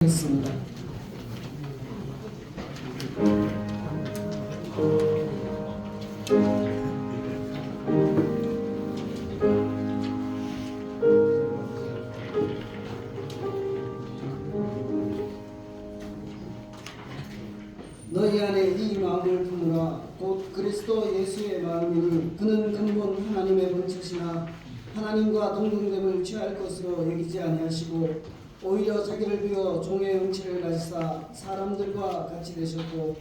했습니다. 너희 안에 이 마음을 품으라. 곧 그리스도 예수의 마음이니 그는 근본 하나님의 본체시나 하나님과 동등됨을 취할 것으로 여기지 아니하시고 오히려 자기를 비워 종의 형체를 가지사 사람들과 같이 되셨고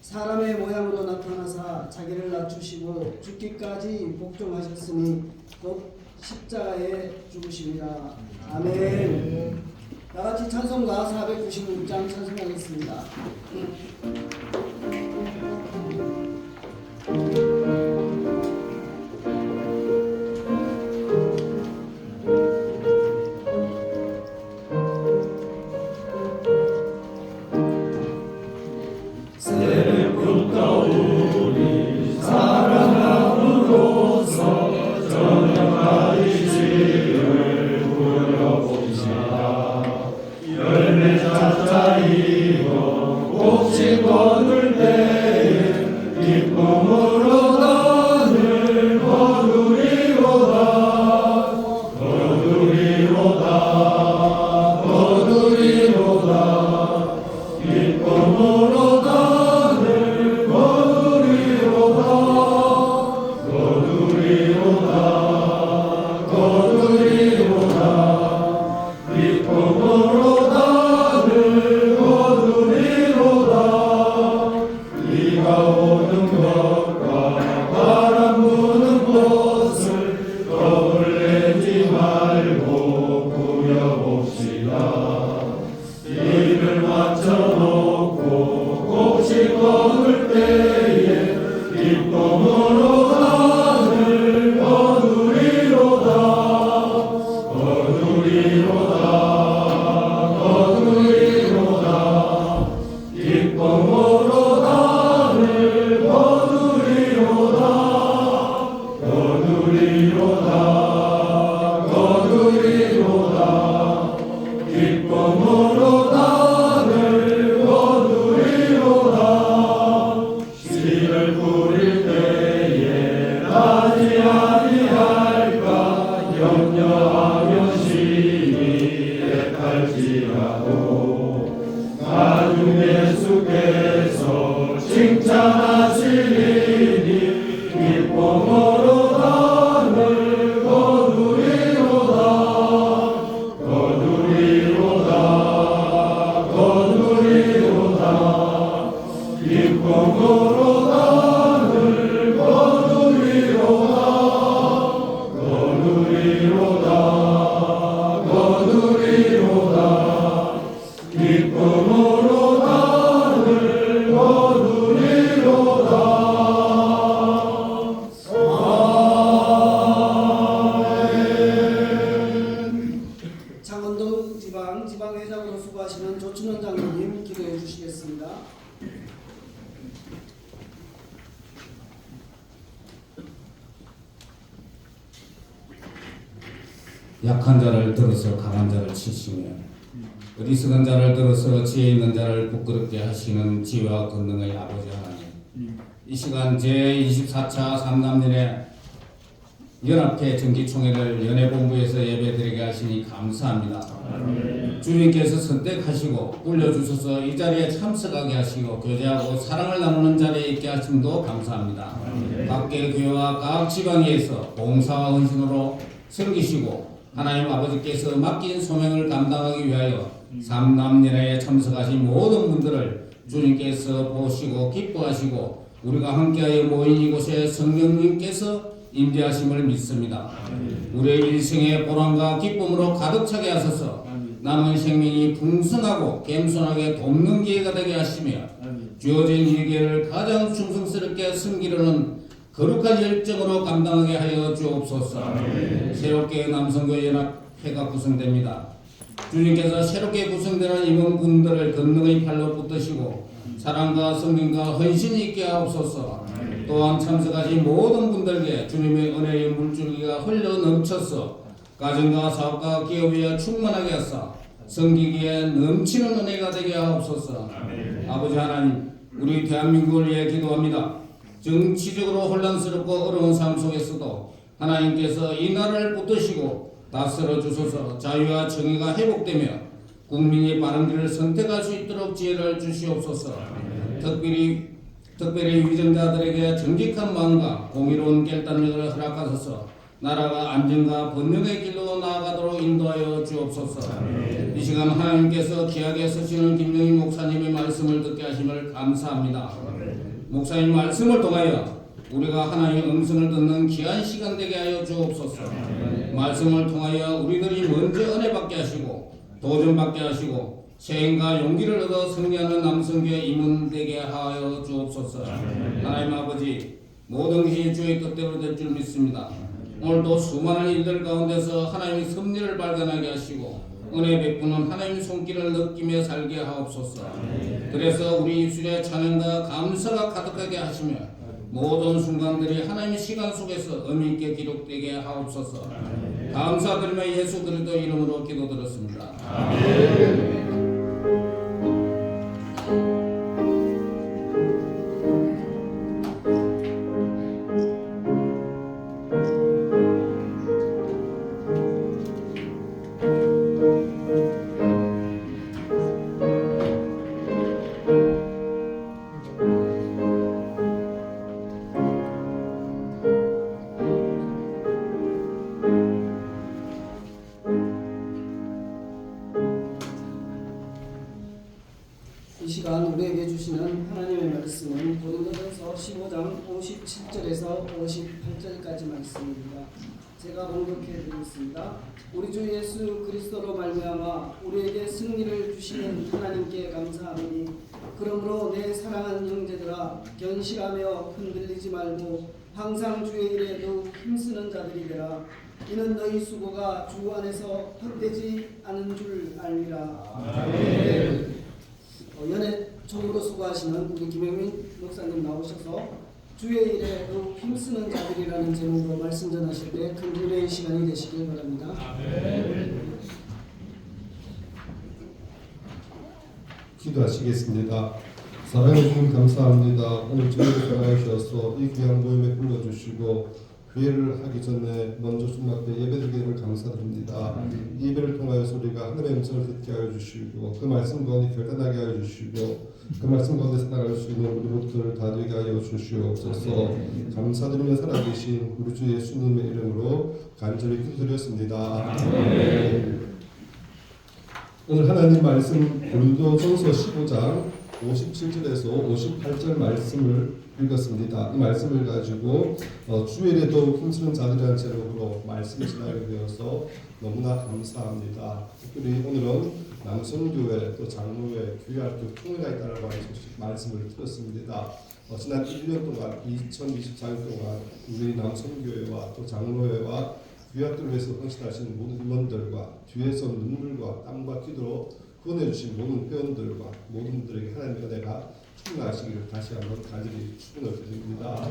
사람의 모양으로 나타나사 자기를 낮추시고 죽기까지 복종하셨으니 곧 십자가에 죽으십니다. 아멘. 다같이 찬송가 496장 찬송하겠습니다. 지방회장으로 수고하시는 조춘원 장로님 기도해 주시겠습니다. 약한 자를 들어서 강한 자를 치시며 어리석은 자를 들어서 지혜 있는 자를 부끄럽게 하시는 지혜와 권능의 아버지 하나님, 이 시간 제24차 삼남년의 연합회 정기총회를 연회본부에서 예배드리게 하시니 감사합니다. 주님께서 선택하시고 불러주셔서 이 자리에 참석하게 하시고 교제하고 사랑을 나누는 자리에 있게 하심도 감사합니다. 각계 교회와 각 지방에서 봉사와 헌신으로 섬기시고 하나님 아버지께서 맡긴 소명을 감당하기 위하여 삼남연회에 참석하신 모든 분들을 주님께서 보시고 기뻐하시고 우리가 함께하여 모인 이곳에 성령님께서 임재하심을 믿습니다. 우리의 일생의 보람과 기쁨으로 가득 차게 하소서. 남은 생명이 풍성하고 겸손하게 돕는 기회가 되게 하시며 주어진 일계를 가장 충성스럽게 섬기려는 거룩한 열정으로 감당하게 하여 주옵소서. 새롭게 남성교회 연합회가 구성됩니다. 주님께서 새롭게 구성되는 임원분들을 권능의 팔로 붙드시고 사랑과 성령과 헌신이 있게 하옵소서. 또한 참석하신 모든 분들에게 주님의 은혜의 물줄기가 흘러 넘쳐서 가정과 사업과 기업에 충만하게 하사 섬기기에 넘치는 은혜가 되게 하옵소서. 아버지 하나님, 우리 대한민국을 위해 기도합니다. 정치적으로 혼란스럽고 어려운 삶 속에서도 하나님께서 이 나라를 붙드시고 다스려 주소서. 자유와 정의가 회복되며 국민이 바른 길을 선택할 수 있도록 지혜를 주시옵소서. 특별히 위정자들에게 정직한 마음과 공의로운 결단력을 허락하소서. 나라가 안정과 번영의 길로 나아가도록 인도하여 주옵소서. 이 시간 하나님께서 귀하게 쓰시는 김영희 목사님의 말씀을 듣게 하심을 감사합니다. 목사님 말씀을 통하여 우리가 하나님의 음성을 듣는 귀한 시간 되게 하여 주옵소서. 말씀을 통하여 우리들이 먼저 은혜 받게 하시고 도전 받게 하시고 책임과 용기를 얻어 승리하는 남성교회 임원 되게 하여 주옵소서. 하나님 아버지, 모든 것이 주의 뜻대로 될 줄 믿습니다. 오늘도 수많은 일들 가운데서 하나님의 섭리를 발견하게 하시고 은혜 베푸는 하나님의 손길을 느끼며 살게 하옵소서. 그래서 우리 입술에 찬양과 감사가 가득하게 하시며 모든 순간들이 하나님의 시간 속에서 의미 있게 기록되게 하옵소서. 감사드리며 예수 그리스도 이름으로 기도드렸습니다. 아멘. 이 시간 우리에게 주시는 하나님의 말씀은 고린도전서 15장 57절에서 58절까지 말씀입니다. 제가 봉독해 드리겠습니다. 우리 주 예수 그리스도로 말미암아 우리에게 승리를 주시는 하나님께 감사하노니 그러므로 내 사랑하는 형제들아 견실하며 흔들리지 말고 항상 주의 일에 더욱 힘쓰는 자들이 되라. 이는 너희 수고가 주 안에서 헛되지 않은 줄 알리라. 아멘. 연애 총으로 수고하시는 우리 김영민 목사님 나오셔서 주의 일에 더욱 힘쓰는 자들이라는 제목으로 말씀 전하실 때 큰 은혜의 시간이 되시길 바랍니다. 아멘. 기도하시겠습니다. 사랑해 주님 감사합니다. 오늘 저희를 전하셔서 이 귀한 모임에 불러주시고 회의를 하기 전에 먼저 주님 앞에 예배드리기를 감사드립니다. 이 예배를 통하여서 우리가 하나님의 음성을 듣게 하여 주시고 그 말씀 가운데 결단하게 하여 주시고 그 말씀 가운데 살아갈 수 있는 우리 모두를 다 되게 하여 주시옵소서. 감사드리며 살아계신 우리 주 예수님의 이름으로 간절히 기도드렸습니다. 오늘 하나님 말씀 고린도전서 15장 57절에서 58절 말씀을 읽었습니다. 이 말씀을 가지고 주의 일에 더욱 힘쓰는 자들이라는 제목으로 말씀을 전하게 되어서 너무나 감사합니다. 특별히 오늘은 남성교회 또 장로회 교회학교 통일가 있다라고 하는 말씀을 들었습니다. 지난 1년 동안 2024년 동안 우리 남성교회와 또 장로회와 교회학교를 위해서 헌신하신 모든 임원들과 뒤에서 눈물과 땀과 기도로 구원해주신 모든 회원들과 모든 분들에게 하나님의 은혜가 충만하시기를 다시 한번 간절히 축원을 드립니다.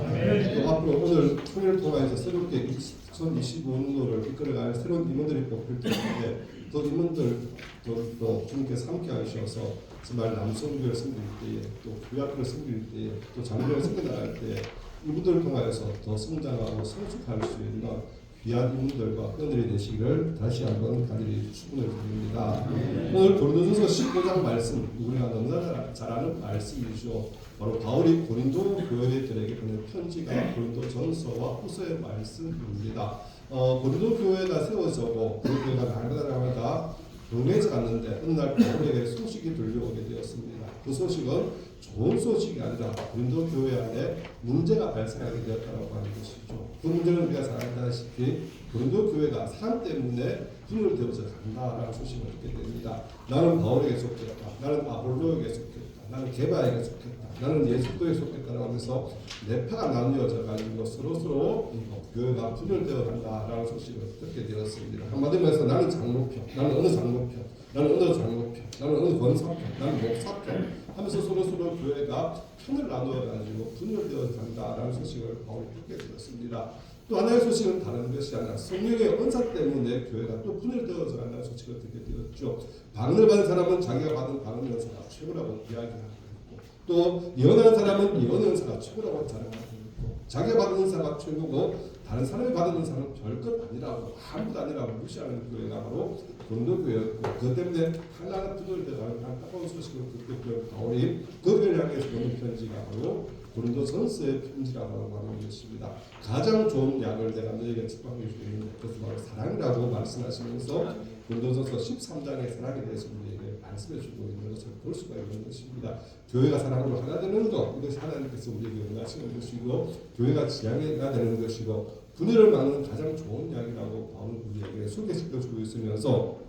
또 앞으로 오늘 통일을 통해서 새롭게 2025년도를 이끌어갈 새로운 임원들이 뽑힐 텐데 또 임원들도 주님께서 함께 하셔서 정말 남성교회를 섬길 때에 또 교회학교를 섬길 때에 또 장로를 섬겨나갈 때에 이분들을 통하여서 더 성장하고 성숙할 수 있는 귀한 인물들과 회원들이 되시기를 다시 한번 간절히 축원을 드립니다. 오늘 고린도전서 15장 말씀 우리가 너무나 잘 아는 말씀이죠. 바로 바울이 고린도 교회들에게 보낸 편지가 고린도전서와 후서의 말씀입니다. 고린도 교회가 세워지고 고린도 교회가 날마다 교회에서 갔는데 어느 날 바울에게 소식이 들려오게 되었습니다. 그 소식은 좋은 소식이 아니라 고린도 교회 안에 문제가 발생하게 되었다고 하는 것이죠. 그 문제는 우리가 잘 알다시피 고린도 교회가 사람 때문에 분을 되어서 간다라는 소식을 듣게 됩니다. 나는 바울에게 속했다. 나는 아볼로에게 속했다. 나는 게바에게 속했다. 나는 예수도에 속했다라고 하면서 내파가 나뉘어져 가지고 서로 교회가 분열되어 간다라는 소식을 듣게 되었습니다. 한마디로 해서 나는 장로편, 나는 어느 장로편, 나는 어느 장로편, 나는 어느 권사편, 나는 목사편 하면서 서로 교회가 편을 나누어 가지고 분열되어 간다라는 소식을 바울이 듣게 되었습니다. 또 하나의 소식은 다른 것이 아니라 성령의 은사 때문에 교회가 또 분열되어져 간다는 소식을 듣게 되었죠. 방언을 받은 사람은 자기가 받은 방언 은사가 최고라고 이야기하고 있고, 또 예언하는 사람은 예언 은사가 최고라고 자랑하고 있고, 자기가 받은 은사가 최고고 다른 사람이 받은 은사는 별것 아니라고, 아무것도 아니라고 무시하는 교회가 바로 고린도 교회였고, 그것 때문에 하나가 분열되어가는 안타까운 소식을 듣게 된 바울이 그 교회를 향해서 보낸 편지가 바로 고린도전서의 편지라고 하는 것입니다. 가장 좋은 약을 내가 너에게 책방해 주는 것은 바로 사랑이라고 말씀하시면서 고린도전서 13장의 사랑에 대해서 우리에게 말씀해 주고 있는 것을 볼 수가 있는 것입니다. 교회가 사랑으로 하나 되는 것, 이것이 하나님께서 우리에게 원하시는 것이고, 교회가 지향해야 되는 것이고, 분열을 막는 가장 좋은 약이라고 바울은 우리에게 소개시켜주고 있으면서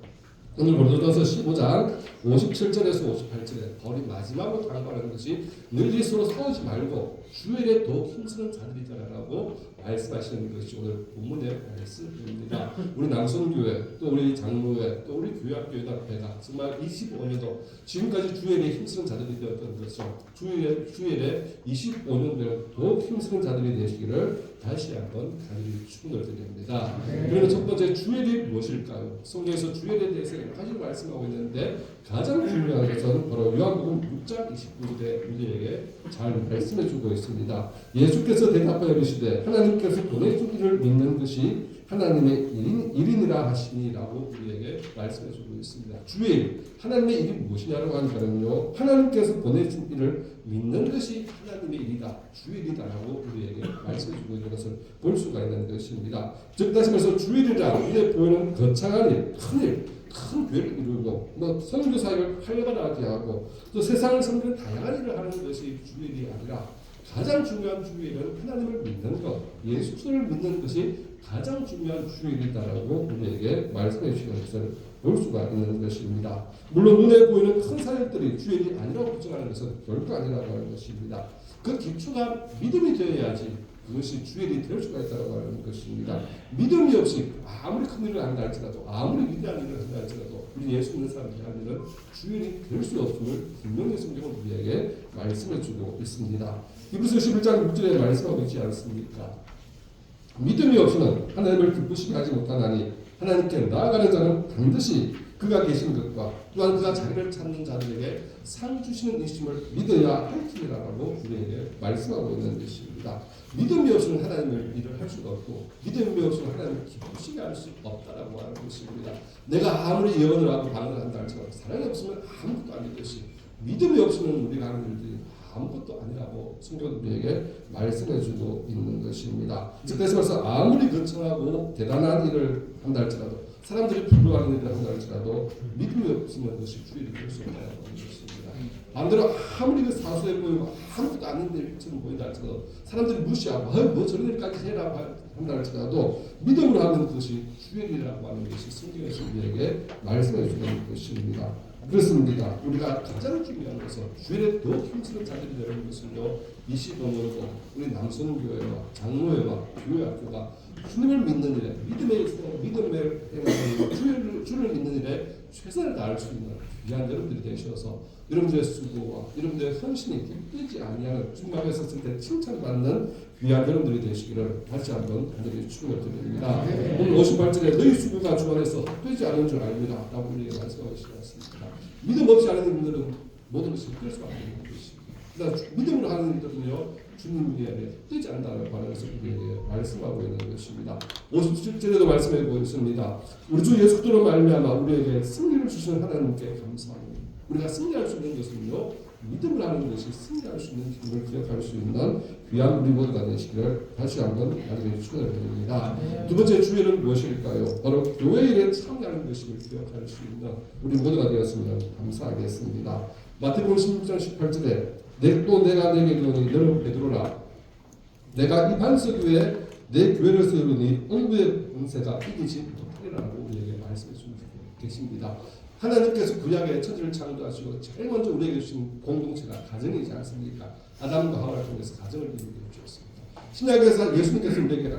오늘 고린도전서 15장 57절에서 58절에 바울이 마지막으로 강조하는 것이 너희들이 서로 싸우지 말고 주일에 더욱 힘쓰는 자들이 되라라고 말씀하시는 것이 오늘 본문의 말씀입니다. 우리 남선교회, 또 우리 장로회, 또 우리 교회학교회가 정말 25년도 지금까지 주일에 힘쓰는 자들이 되었던 것이죠. 주일에 25년 동안 더욱 힘쓰는 자들이 되시기를 다시 한번 간절히 축원을 드립니다. 그러면 첫 번째 주일이 무엇일까요? 성경에서 주일에 대해서 여러 가지를 말씀하고 있는데 가장 중요한 것은 바로 요한복음 6장 29절에 우리에게 잘 말씀해 주고 있습니다. 예수께서 대답하여 이르시되 하나님께서 보내신 이를 믿는 것이 하나님의 일이니라 하시니라고 우리에게 말씀해 주고 있습니다. 주일, 하나님의 일이 무엇이냐고 하니까는요, 하나님께서 보내신 일을 믿는 것이 하나님의 일이다, 주일이다라고 우리에게 말씀해 주고 있는 것을 볼 수가 있는 것입니다. 즉 다시 말해서 주일이라 우리에 보이는 거창한 일, 큰 교회를 이루고 선교 사역을 활발하게 하고 또 세상을 섬기는 다양한 일을 하는 것이 주일이 아니라 가장 중요한 주일은 하나님을 믿는 것, 예수를 믿는 것이 가장 중요한 주일이다라고 우리에게 말씀해 주시는 것을 볼 수가 있는 것입니다. 물론 눈에 보이는 큰 사역들이 주일이 아니라고 주장하는 것은 결코 아니라고 하는 것입니다. 그 기초가 믿음이 되어야지 그것이 주일이 될 수가 있다고 하는 것입니다. 믿음이 없이 아무리 큰 일을 한다 할지라도, 아무리 위대한 일을 한다 할지라도 우리 예수 믿는 사람들이 하는 일은 주일이 될 수 없음을 분명히 성경은 우리에게 말씀해 주고 있습니다. 히브리서 11장 6절에 말씀하고 있지 않습니까? 믿음이 없이는 하나님을 기쁘시게 하지 못하나니 하나님께 나아가는 자는 반드시 그가 계신 것과 또한 그가 자기를 찾는 자들에게 상 주시는 이심을 믿어야 할지라라고 우리에게 말씀하고 있는 것입니다. 믿음이 없이는 하나님을 일을 할 수가 없고 믿음이 없이는 하나님을 기쁘시게 할 수 없다라고 하는 것입니다. 내가 아무리 예언을 하고 방언을 한다 할지라도 사랑이 없으면 아무것도 아닌 것이, 믿음이 없이는 우리가 하는 일들이 아무것도 아니라고 성경은 우리에게 말씀해주고 있는 것입니다. 즉 다시 말해서 아무리 거창하고 대단한 일을 한다 할지라도, 사람들이 부러워하는 일을 한다 할지라도 믿음이 없으면 그것이 주일이 될 수 없다는 것입니다. 반대로 아무리 그 사소해 보이고 아무것도 아닌 일처럼 보인다 할지라도 사람들이 무시하고 뭐 저런 일까지 해라 한다 할지라도 믿음으로 하는 것이 주일이라고 하는 것이 성경에서 우리에게 말씀해 주는 것입니다. 그렇습니다. 우리가 가장 중요한 것은 주일에 더 힘쓰는 자들이 되는 것은요, 25년도 우리 남선교회와 장로회와 교회학교가 주님을 믿는 일에, 믿음의 주를 믿는 일에 최선을 다할 수 있는 귀한 여러분들이 되셔서 여러분들의 수고와 여러분들의 헌신이 헛되지 아니하는 주님 앞에 섰을 때 칭찬받는 귀한 여러분들이 되시기를 다시 한번 간절히 축원을 드립니다. 오늘 58절에 너희 수고가 주 안에서 헛되지 않은 줄 압니다 라고 우리에게 말씀하시겠습니다. 믿음 없이 하는 일들은 모든 것이 헛될 수밖에 없는 것입니다. 그러나 믿음으로 하는 일들은요, 주님 위에 헛되지 않는다고 하는 것을 우리에게 말씀하고 있는 것입니다. 57절에도 말씀하고 있습니다. 우리 주 예수 그리스도로 말미암아 우리에게 승리를 주시는 하나님께 감사합니다. 우리가 승리할 수 있는 것은요, 믿음을 하는 것이 승리할 수 있는 힘을 기억할 수 있는 귀한 우리 모두가 되시기를 다시 한번 간절히 축원드립니다. 두 번째 주일은 무엇일까요? 바로 교회 일에 참여하는 것임을 기억할 수 있는 우리 모두가 되었으면 감사하겠습니다. 마태복음 16장 18절에 또 내가 내게 이르노니 너는 베드로라, 내가 이 반석 위에 내 교회를 세우니 음부의 권세가 이기지 못하리라고 우리에게 말씀해 주고 계십니다. 하나님께서 구약에 천지를 창조하시고 제일 먼저 우리에게 주신 공동체가 가정이지 않습니까? 아담과 하와를 통해서 가정을 이루게 주셨습니다. 신약에서 예수님께서 우리에게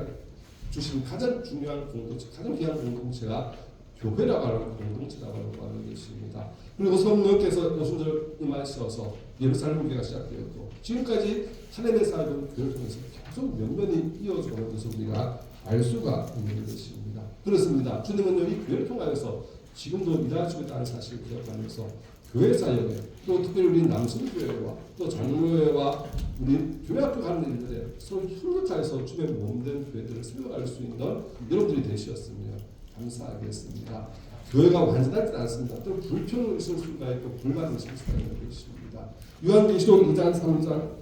주신 가장 중요한 공동체, 가장 귀한 공동체가 교회라고 하는 공동체라고 하는 것입니다. 그리고 성령께서 오순절 임하셔서 예루살렘 교회가 시작되었고 지금까지 하나님의 사역은 교회를 통해서 계속 면면이 이어져 오는 것을 우리가 알 수가 있는 것입니다. 그렇습니다. 주님은요, 이 교회를 통하여서 지금도 일하시고 있다는 사실을 기억하면서 교회 사역에 또 특별히 우리 남성교회와 또 장로회와 우리 교회 학교 가는 일들에 서로 협력하여서 주변에 몸된 교회들을 세워갈 수 있는 여러분들이 되셨으면 감사하겠습니다. 교회가 완전하지 않습니다. 또 불평을 있을 수가 있고 불만이 있을 수가 있는 것입니다. 요한계시록 2장에서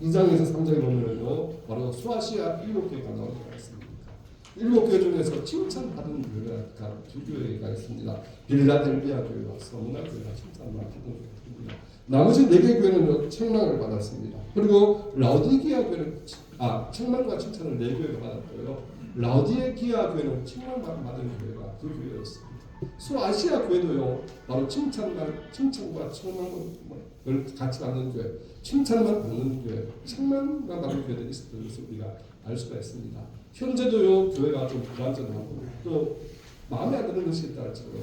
3장에 보면요, 바로 소아시아 7교회가 나오게 있습니다. 7교회 중에서 칭찬받은 교회가 2교회가 있습니다. 빌라델비아 교회와 서문화 교회가 칭찬을 받은 교회입니다. 나머지 4개 교회는 책망을 받았습니다. 그리고 라우디게아 교회는 책망과 칭찬을 4교회가 받았고요. 라우디게아 교회는 책망받은 교회가 2교회였습니다. 소아시아 교회도요, 바로 칭찬과 책망을 같이 받는 교회, 칭찬만 받는 교회, 책망만 받는 교회들이 있었던 것을 우리가 알 수가 있습니다. 현재도요, 교회가 좀 불완전하고 또 마음에 안 드는 것이 있다 할지라도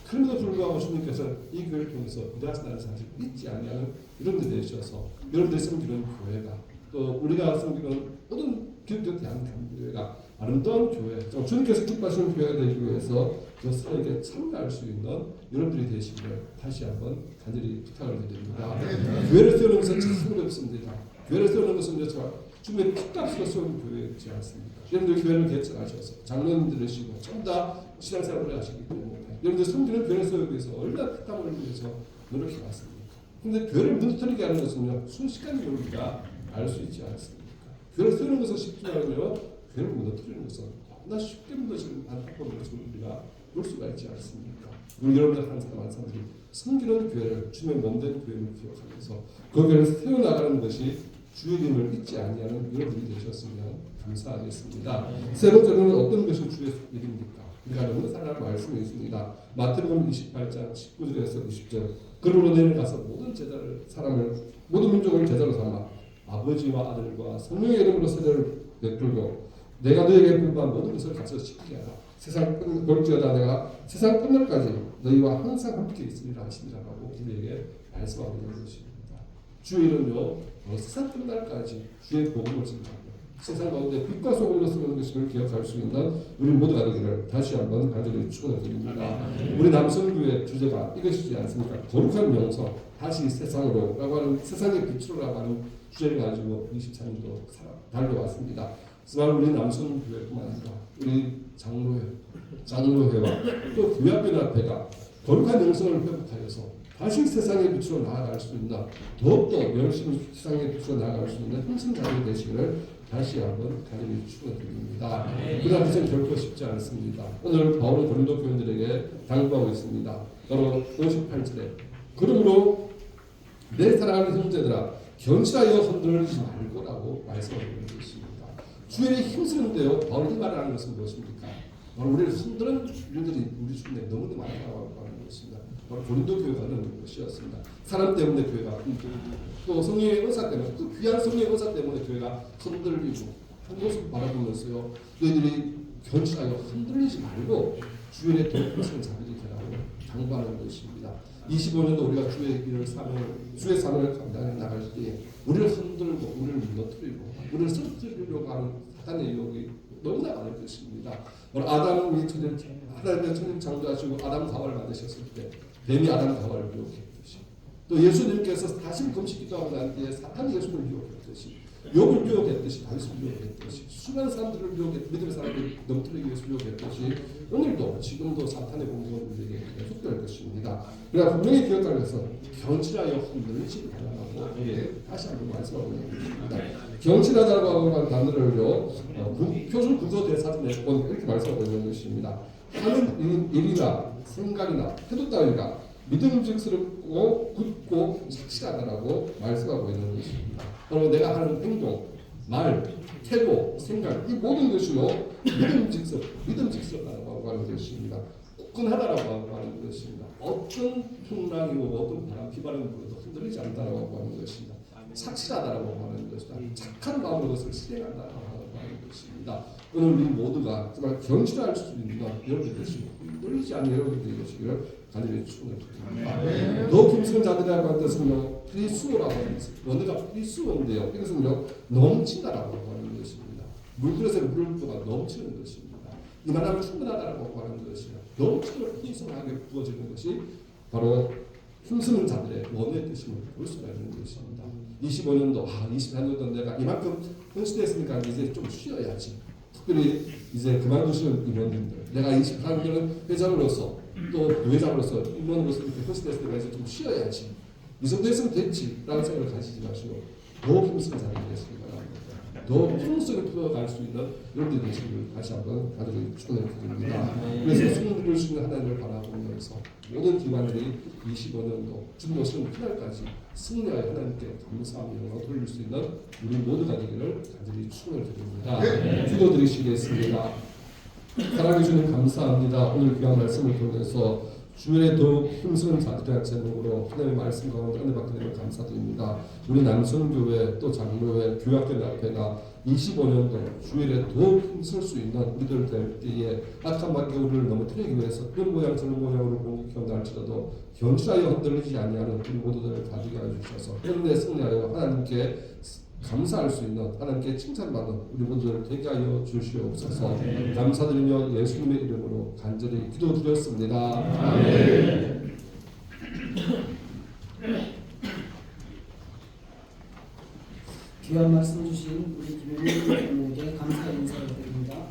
그럼에도 불구하고 주님께서는 이 교회를 통해서 일하신다는 사실을 잊지 않는 여러분들이 되셔서 여러분들이 섬기는 교회가 또 우리가 섬기는 모든 기독교 대한민국교회가 아름다운 교회, 주님께서 기뻐하시는 교회가 되기 위해서 그 사역에 참여할 수 있는 여러분들이 되시기를 다시 한번 간절히 부탁을 드립니다. 교회를 세우는 것은 참 어렵습니다. 교회를 세우는 것은 주님의 피값으로 세우는 교회이지 않습니까? 여러분들 교회를 개척하셔서 장로님들이시고 전부 다 신앙생활을 하시기 때문에 여러분들 섬기는 교회를 세우기 위해서 얼마나 피땀을 흘리면서 노력해 왔습니까? 그런데 교회를 무너뜨리게 하는 것은요, 순식간에 우리가 알 수 있지 않습니까? 교회를 세우는 것은 쉽지만요, 교회를 무너뜨리는 것은 너무나 쉽게 무너지는 안타까운 것을 우리가 볼 수가 있지 않습니까? 우리 여러분들 한 사람 한 사람들이 섬기는 교회를, 주님의 몸된 교회를 기억하면서 그 교회를 세워나가는 것이 주의 이름을 잊지 아니하는 여러분이 되셨으면 감사하겠습니다. 세 번째로는 어떤 것이 주의 이름입니까? 우리가 너무 사랑할 말씀이 있습니다. 마태복음 28장 19절에서 20절. 그러므로 너희는 가서 모든 민족을 제자로 삼아 아버지와 아들과 성령의 이름으로 세례를 베풀고 내가 너에게 분부한 모든 것을 가서 지키게 하라. 세상 볼지어다 내가 세상 끝날까지 너희와 항상 함께 있으리라 하시니라고 우리에게 말씀하고 있는 것입니다. 주의 이름요, 세상 끝날까지 주의 복음을 전하고 세상 가운데 빛과 소금으로 쓰는 것임을 기억할 수 있는 우리 모두가 되기를 다시 한번 간절히 축원드립니다. 우리 남성교회 주제가 이것이지 않습니까? 거룩한 명성 다시 세상으로 라고 하는 세상의 빛으로라고 하는 주제를 가지고 24년도 달려왔습니다. 정말 우리 남성교회뿐만 아니라 우리 장로회와 또 교회연합회가 거룩한 명성을 회복하여서 다시 세상의 빛으로 나아갈 수 있는 더욱더 열심히 세상의 빛으로 나아갈 수 있는 힘쓴 자들이 되시기를 다시 한번 간절히 축원드립니다. 그러나 그것은 결코 쉽지 않습니다. 오늘 바울은 고린도 교인들에게 당부하고 있습니다. 바로 58절에 그러므로 내 사랑하는 형제들아 견실하여 흔들리지 말고라고 말씀하고 있는 것입니다. 주일에 힘쓰는데요. 바울이 말하는 것은 무엇입니까? 바로 우리를 흔드는 일들이 우리 주변에 너무나 많다고 하는 것입니다. 바로 고린도 교회가 그런 것이었습니다. 사람 때문에 교회가 흔들리고 또 성령의 은사 때문에 또 귀한 성령의 은사 때문에 교회가 흔들리고 한 모습을 바라보면서요. 너희들이 견실하여 흔들리지 말고 주일에 더 힘쓰는 자들이 되라고 당부하는 것입니다. 25년도 우리가 주의 사명을 감당해 나갈 때 우리를 흔들고 우리를 무너뜨리고 우리를 쓰러뜨리려고 하는 사탄의 유혹이 너무나 많을 것입니다. 하나님의 천인 창조하시고 아담 하와를 만드셨을 때 뱀이 아담 하와를 유혹했듯이 또 예수님께서 다시 금식 기도하고 난 뒤에 사탄이 예수를 유혹했듯이 욥을 유혹했듯이 다윗을 유혹했듯이 수많은 사람들을 믿음의 사람들을 넘뜨리기 위해서 유혹했듯이 오늘도 지금도 사탄의 공격은 우리에게 계속될 것입니다. 그러나 분명히 기억하면서 견실하여 흔들리지 말라고 다시 한번 말씀하고 있는 것입니다. 견실하다고 하는 단어를요 표준 국어 대사전에 이렇게 말씀하고 있는 것입니다. 하는 일이나 생각이나 태도 따위가 믿음직스럽고 굳고 착실하다라고 말씀하고 있는 것입니다. 바로 내가 하는 행동, 말, 태도, 생각 이 모든 것이요 믿음직스럽다고 하는 것입니다. 굳건하다라고 하는 것입니다. 어떤 풍랑이고 어떤 바람, 비바람이 불어도 흔들리지 않는다라고 하는 것입니다. 착실하다라고 하는 것이다. 착한 마음으로 그것을 실행한다라고 하는 것입니다. 오늘 우리 모두가 정말 견실할 수 있는 여러분들 되시고 흔들리지 않는 여러분들이 되시기를 간절히 축원드립니다. 더 힘쓰는 자들이라고 하는 것은요 프리수어라고 하는 것입니다. 원어가 프리수어인데요 이것은요 넘친다라고 하는 것입니다. 물그릇에 물도가 넘치는 것입니다. 이만하면 충분하다고 하는 것이요. 넘치도록 풍성하게 부어지는 것이 바로 힘쓰는 자들의 원의 뜻임을 볼 수가 있는 것입니다. 25년도, 24년도 내가 이만큼 헌신했으니까 이제 좀 쉬어야지. 특별히 이제 그만두시는 임원님들, 내가 24년은 회장으로서 또 부회장으로서 임원으로서 이렇게 헌신했으니까 이제 좀 쉬어야지. 이 정도 했으면 됐지라는 생각을 가지지 마시고 더 힘쓰는 자들이 되시기 바랍니다. 더 풍성히 풀어갈 수 있는 여러분들이 되시기를 다시 한번 간절히 축원해 드립니다. 그래서 승리를 주시는 하나님을 바라보면서 모든 기관들이 25년도 주님 오시는 그날까지 승리하여 하나님께 감사하며 영광 돌릴 수 있는 우리 모두가 되기를 간절히 축원을 드립니다. 기도드리시겠습니다. 사랑해 주님 감사합니다. 오늘 귀한 말씀을 통해서 주일에 더욱 힘쓰는 자들의 제목으로 하나님의 말씀 가운데 은혜 받게 되면 감사드립니다. 우리 남성교회 또 장로회 교학들 앞에가 25년도 주일에 더욱 힘쓸 수 있는 우리들 될 때에 악한 마귀가 우리를 넘어뜨리기 위해서 이런 모양 저런 모양으로 공격해온다 할지라도 견주하여 흔들리지 아니하는 우리 모두들을 가지게 하여 주셔서 그런데 승리하여 하나님께 감사할 수 있는 하나님께 칭찬받는 우리 모두들 되게 하여 주시옵소서. 감사드리며 예수님의 이름으로 간절히 기도드렸습니다. 아멘. 귀한 말씀 주신 우리 김영민님에게 감사의 인사를 드립니다.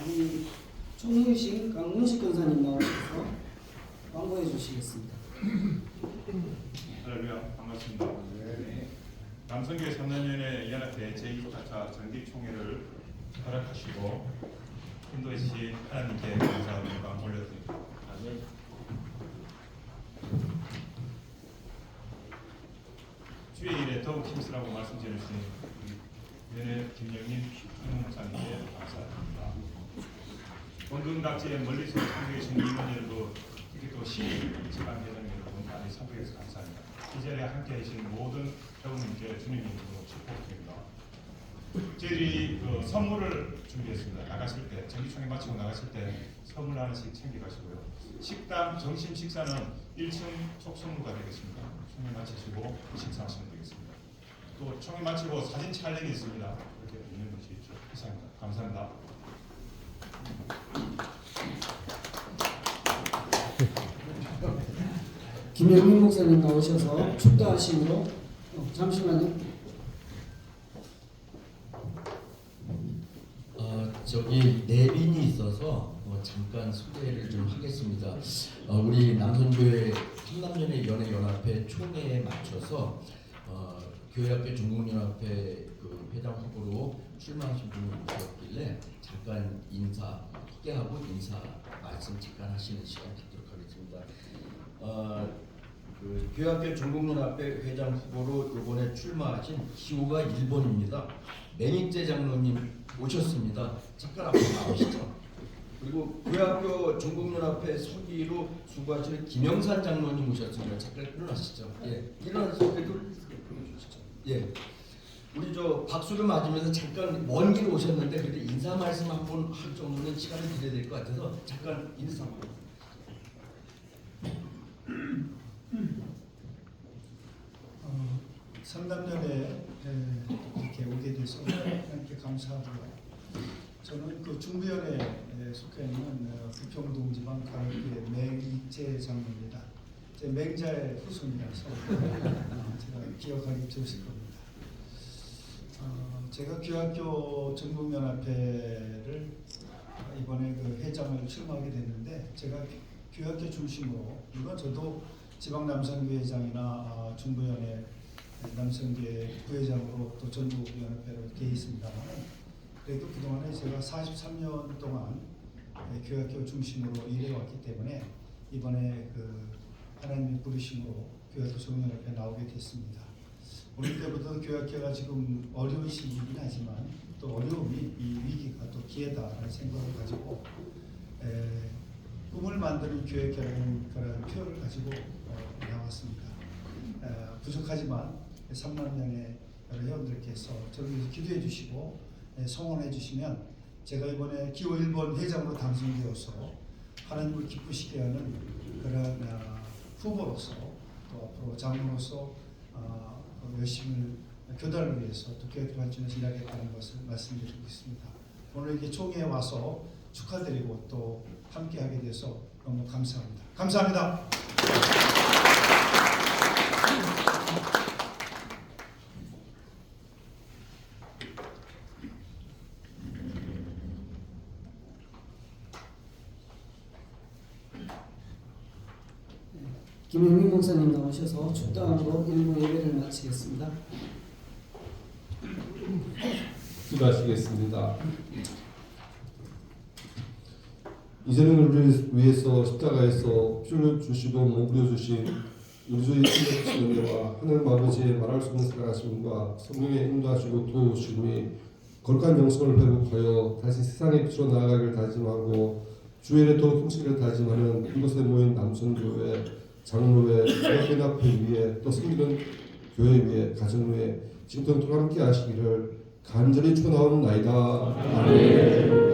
우리 총무이신 강문식 권사님 나오셔서 광고해 주시겠습니다. 할렐루야, 반갑습니다. 남성교회 3년연의 연합회 제24차 정기총회를 허락하시고 인도해 주신 하나님께 감사하고 영광 올려드립니다. 주의 일에 더욱 힘쓰라고 말씀 주신 연회 김영민 목사님께 감사드립니다. 원근 각지에 멀리서 참석해 주신 임원들도 특히 또 시민 지방회장 여러분 많이 참석해서 감사합니다. 이 자리에 함께 하신 모든 여러분께 주님 이름으로 축복드립니다. 저희들이 선물을 준비했습니다. 나가실 때 정기총회 마치고 나가실 때 선물 하나씩 챙겨가시고요. 식당 점심 식사는 1층 촉선루가 되겠습니다. 총회 마치시고 식사하시면 되겠습니다. 또 총회 마치고 사진 촬영이 있습니다. 이렇게 있는 것이 이상입니다. 감사합니다. 김영민 목사님 나오셔서 축도하심으로 잠시만요. 저기 내빈이 있어서 잠깐 소개를 좀 하겠습니다. 우리 남성교회 삼남연의 연합회 총회에 맞춰서 교회학교 중공연합회 그 회장 후보로 출마하신 분이 오셨길래 잠깐 인사 소개하고 인사 말씀 잠깐 하시는 시간 갖도록 하겠습니다. 그 교회학교 중공연합회 회장 후보로 이번에 출마하신 기호가 1번입니다. 맹익재 장로님 오셨습니다. 잠깐 앞으로 나오시죠. 그리고 교회학교 중공연합회 서기로 수고하시는 김영산 장로님 오셨습니다. 잠깐 일어나시죠. 예, 일어나서 그래도 예, 우리 저 박수를 맞으면서 잠깐 먼 길 오셨는데 그래도 인사 말씀 한 번 할 정도는 시간을 드려야 될 것 같아서 잠깐 인사 한번. 상담년에 이렇게 오게 돼서 하나님께 감사하고요. 저는 그 중부연에 속해 있는 부평동지방 가을교회 맹익재 장로입니다. 제 맹자의 후손이라서 제가 기억하기 좋으실 겁니다. 제가 교학교 전국연합회를 이번에 그 회장을 출마하게 됐는데 제가 교학교 중심으로 물론 저도 지방 남성교회장이나 중부연회 남성교회 부회장으로 또 전국연합회로 되어 있습니다만 그래도 그동안에 제가 43년 동안 교학교 중심으로 일해왔기 때문에 이번에 그 하나님의 부르심으로 교학교 전국연합회에 나오게 됐습니다. 어릴 때부터 교학교가 지금 어려운 시기이긴 하지만 또 어려움이 이 위기가 또 기회다라는 생각을 가지고 꿈을 만드는 교회라는 그런 표를 가지고 나왔습니다. 부족하지만 3만 명의 여러 회원들께서 저를 위해서 기도해 주시고 성원해 주시면 제가 이번에 기호 1번 회장으로 당선되어서 하나님을 기쁘시게 하는 그런 후보로서 또 앞으로 장로로서 열심히 교단을 위해서 또 교회 발전에서 일하겠다는 것을 말씀드리고 있습니다. 오늘 이렇게 총회에 와서 축하드리고 또 함께하게 돼서 너무 감사합니다. 감사합니다. 김영민 목사님 나오셔서 축도함으로 일부 예배를 마치겠습니다. 기도하시겠습니다. 이재명을 위해서 십자가에서 피를 주시고 몸부려 주신 우리 주 예수 그리스도와 하늘 아버지의 말할 수 없는 사랑하심과 성령의 인도하시고 도우심이 거룩한 영성을 회복하여 다시 세상의 빛으로 나아가기를 다짐하고 주일에 더욱 힘쓰기를 다짐하는 이곳에 모인 남성교회, 장로회, 교회연합회 위에 또 섬기는 교회 위에 가정 위에 지금부터 함께 하시기를 간절히 축원하옵나이다. 아멘.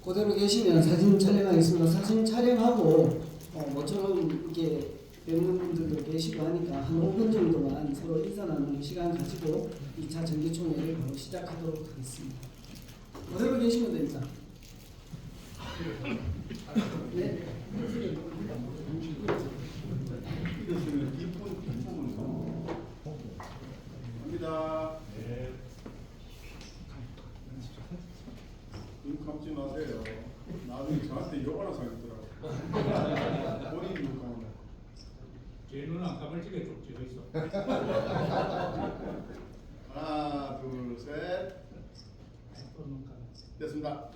그대로 계시면 사진 촬영하겠습니다. 사진 촬영하고 모처럼 이렇게 뵙는 분들도 계시고 하니까 한 5분 정도만 서로 인사 나누는 시간 가지고 2차 정기총회를 바로 시작하도록 하겠습니다. 그대로 계시면 됩니다. 네. 갑니다. 네. 눈 감지 마세요. 나중에 저한테 욕하나 사겠더라고. 본인 눈 감으면. 제 눈은 안 까불지게 쭉 찍어 있어. 하나, 둘, 셋. 됐습니다.